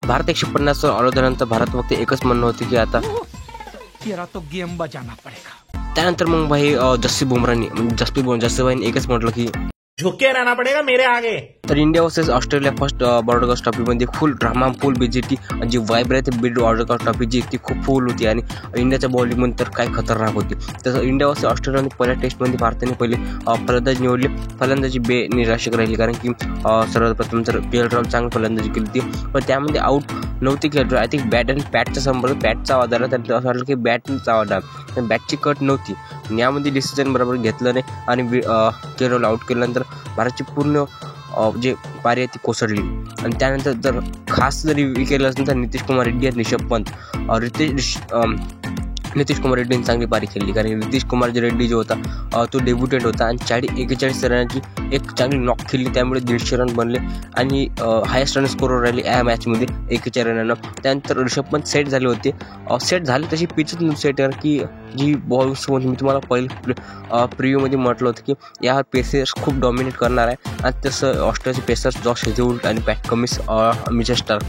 भारत 150 आल्यानंतर भारत फक्त एकच म्हणणं होतं की आता तेरा तो गेम बजाना पडेगा। त्यानंतर मग भाई जसप्रीतभाईने एकच म्हटलं की झुक के रहना पड़ेगा मेरे आगे। तर India versus Australia first broadcast ट्रॉफीमध्ये फुल ड्रामा फुल बीजेटी जी वाईब राहते बीड ब्रॉडकास्ट ट्रॉफी जी ती खूप फुल होती आणि इंडियाच्या बॉलिंगमध्ये तर काय खतरनाक होती। तसं इंडिया वर्सेस ऑस्ट्रेलियाने पहिल्या टेस्टमध्ये भारताने पहिले फलंदाजी निवडली। फलंदाजी निराशक राहिली कारण की सर्वप्रथम तर के एल राहुल चांगली फलंदाजी केली होती पण त्यामध्ये आऊट नव्हती खेळतो। आय थिंक बॅट आणि पॅटच्या संपर्क पॅटचा आवाज आला त्यांना असं वाटलं की बॅटचा आवाज आला पण बॅटची कट नव्हती आणि यामध्ये डिसिजन बरोबर घेतलं नाही आणि के एल राहुल आऊट केल्यानंतर भारताची पूर्ण जे पारी आहे ती कोसळली। आणि त्यानंतर जर खास जरी केलं असेल तर नितीश कुमार रेड्डी आणि रिषभ पंत नितीश कुमार रेड्डीने चांगली पारी खेळली कारण नितीश कुमार रेड्डी जो होता तो डेब्युटेंट होता आणि 41 रनाची एक चांगली नॉक खेळली त्यामुळे 150 रन बनले आणि हायेस्ट रन स्कोरवर राहिले या मॅचमध्ये 41 रनानं। त्यानंतर रिषभ पंत सेट झाले होते सेट झाले तशी पिचच सेट कारण की जी बॉल्समध्ये मी तुम्हाला पहिलं प्रिव्ह्यूमध्ये म्हटलं होतं की या पेसर्स खूप डॉमिनेट करणार आहे आणि तसं ऑस्ट्रेलियाचे पेसर्स जॉश हेजलवूड आणि पॅट कमिन्स मिचेल स्टार्क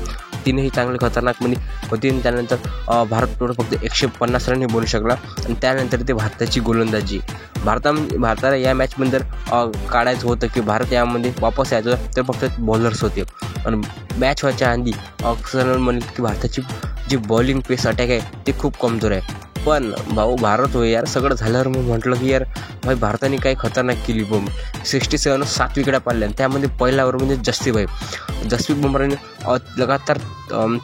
तीनही चांगले खतरनाकमध्ये होते आणि त्यानंतर भारत तेवढं फक्त 150 रन बनू शकला आणि त्यानंतर ते भारताची गोलंदाजी भारताला या मॅचमध्ये जर काढायचं होतं की भारत यामध्ये वापस यायचं तर फक्त बॉलर्स होते आणि मॅच व्हायच्या आधी अक्सर म्हणले की भारताची जी बॉलिंग पेस अटॅक आहे ते खूप कमजोर आहे। पण भाऊ भारत हो यार सगळं झाल्यावर मग म्हटलं की यार भाई भारताने काही खतरनाक केली बॉम्ब 67 7 विकेटा पाडल्या त्यामध्ये पहिल्या ओव्हरमध्ये जसप्रीत बुमराहने लगातार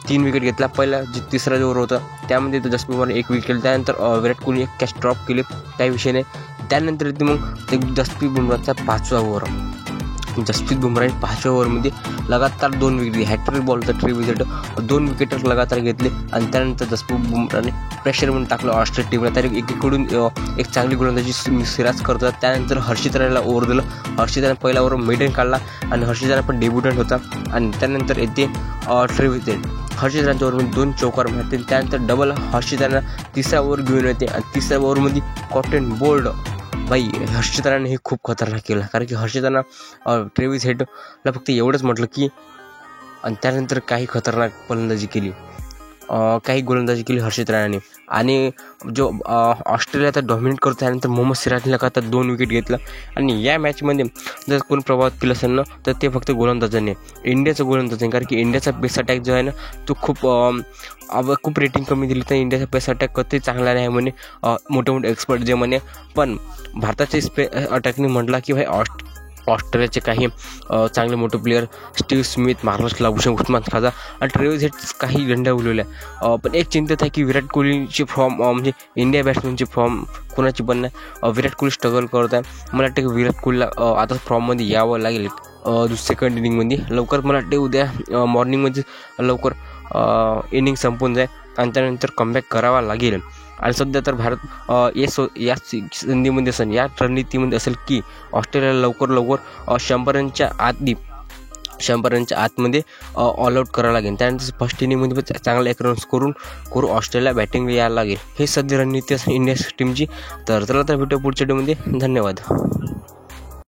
3 विकेट घेतला। पहिला जे तिसरा ओव्हर होता त्यामध्ये जसप्रीत बुमराहने 1 विकेट केली त्यानंतर विराट कोहली 1 कॅच ड्रॉप केले काही विषय नाही। त्यानंतर ते मग जसप्रीत बुमराहचा 5वा ओव्हर जसप्रीत बुमराहने 5व्या ओव्हरमध्ये लगातार 2 विकेट हॅट्रिक बॉल होता ट्री विकेट 2 विकेट लगातार घेतले आणि त्यानंतर जसप्रीत बुमराहने प्रेशर म्हणून टाकलं ऑस्ट्रेलिया टीमला तर एकीकडून एक चांगली गोलंदाजी सिराज करतात। त्यानंतर हर्षित राणाला ओव्हर दिलं हर्षित राणा पहिला ओव्हर मेडन काढला आणि हर्षित राणा पण डेब्युटंट होता आणि त्यानंतर येते ट्री विकेट हर्षित राणाच्या ओव्हरमध्ये 2 चौकार मारते त्यानंतर डबल हर्षित राणा तिसरा ओव्हर घेऊन येते आणि तिसऱ्या ओव्हरमध्ये कॉटन बोल्ड भाई हर्षित राणाने हे खूप खतरनाक केलं कारण की हर्षित राणा ट्रेव्हिस हेडला फक्त एवढंच म्हटलं की आणि त्यानंतर काही खतरनाक फलंदाजी केली काही गोलंदाजी केली हर्षित राणाने आणि जो ऑस्ट्रेलिया तर डॉमिनेट करतो त्यानंतर मोहम्मद सिराजने लगातार 2 विकेट घेतलं आणि या मॅचमध्ये जर कोणी प्रभावित केलं असेल ना तर ते फक्त गोलंदाजाने इंडियाचं गोलंदाजाने कारण की इंडियाचा पेस अटॅक जो आहे ना तो खूप रेटिंग कमी दिली तर इंडियाचा पेस अटॅक कधी चांगला नाही म्हणे मोठे एक्सपर्ट जे म्हणे पण भारताचे अटॅकने म्हटला की भाई ऑस्ट्रेलियाचे काही चांगले मोठे player Steve Smith Marcus Labuschagne Usman खाजा आणि ट्रेव्हिस हेड काही गंड्या उलवल्या पण एक चिंतेत आहे की विराट कोहलीची फॉर्म म्हणजे इंडिया बॅट्समॅनची फॉर्म कोणाची पण नाही विराट कोहली स्ट्रगल करत आहे मला वाटतं की विराट कोहलीला आता फॉर्ममध्ये यावं लागेल सेकंड इनिंगमध्ये लवकर मला वाटते उद्या मॉर्निंगमध्ये लवकर इनिंग संपून जाईल आणि त्यानंतर कमबॅक करावा लागेल आणि सध्या तर भारत या संधीमध्ये असेल या रणनीतीमध्ये असेल की ऑस्ट्रेलियाला लवकर 100 रनच्या आतमध्ये ऑल आऊट करावं लागेल त्यानंतर फर्स्ट इनिंगमध्ये चांगला 1 रन्स करू ऑस्ट्रेलिया बॅटिंगला यायला लागेल हे सध्या रणनीती असेल इंडिया टीमची तर चला तर भेटू पुढच्या व्हिडिओमध्ये धन्यवाद।